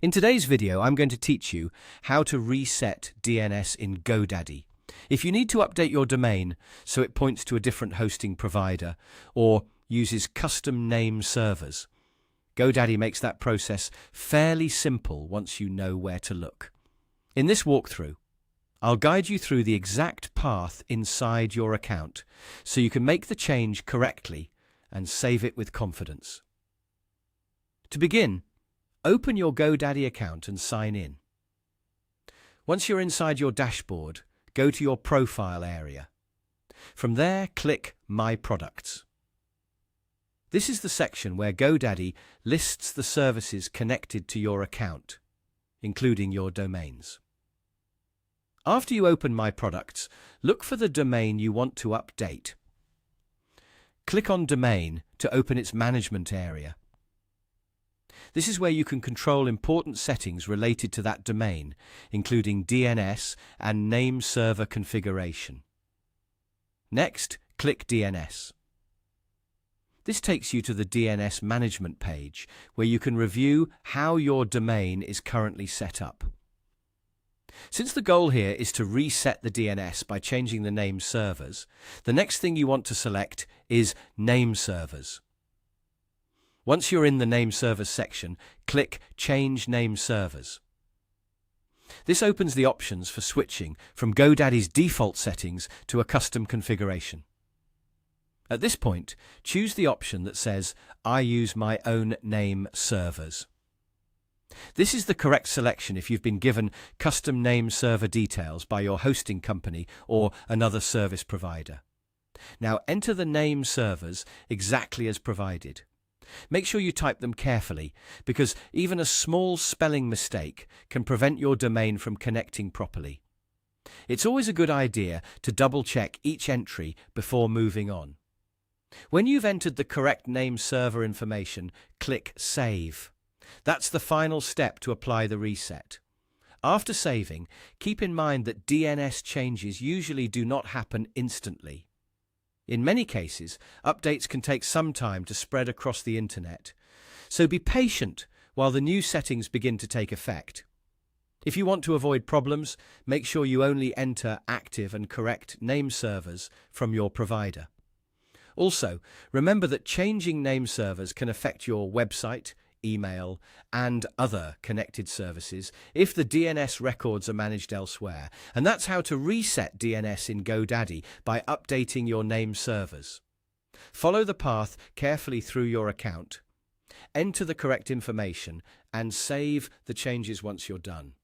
In today's video, I'm going to teach you how to reset DNS in GoDaddy. If you need to update your domain so it points to a different hosting provider or uses custom name servers, GoDaddy makes that process fairly simple once you know where to look. In this walkthrough, I'll guide you through the exact path inside your account so you can make the change correctly and save it with confidence. To begin, open your GoDaddy account and sign in. Once you're inside your dashboard, go to your Profile area. From there, click My Products. This is the section where GoDaddy lists the services connected to your account, including your domains. After you open My Products, look for the domain you want to update. Click on Domain to open its management area. This is where you can control important settings related to that domain, including DNS and name server configuration. Next, click DNS. This takes you to the DNS management page, where you can review how your domain is currently set up. Since the goal here is to reset the DNS by changing the name servers, the next thing you want to select is Name Servers. Once you're in the Name Servers section, click Change Name Servers. This opens the options for switching from GoDaddy's default settings to a custom configuration. At this point, choose the option that says, I use my own name servers. This is the correct selection if you've been given custom name server details by your hosting company or another service provider. Now enter the name servers exactly as provided. Make sure you type them carefully, because even a small spelling mistake can prevent your domain from connecting properly. It's always a good idea to double-check each entry before moving on. When you've entered the correct name server information, click Save. That's the final step to apply the reset. After saving, keep in mind that DNS changes usually do not happen instantly. In many cases, updates can take some time to spread across the internet, so be patient while the new settings begin to take effect. If you want to avoid problems, make sure you only enter active and correct name servers from your provider. Also, remember that changing name servers can affect your website, email, and other connected services if the DNS records are managed elsewhere. And that's how to reset DNS in GoDaddy by updating your name servers. Follow the path carefully through your account, enter the correct information, and save the changes once you're done.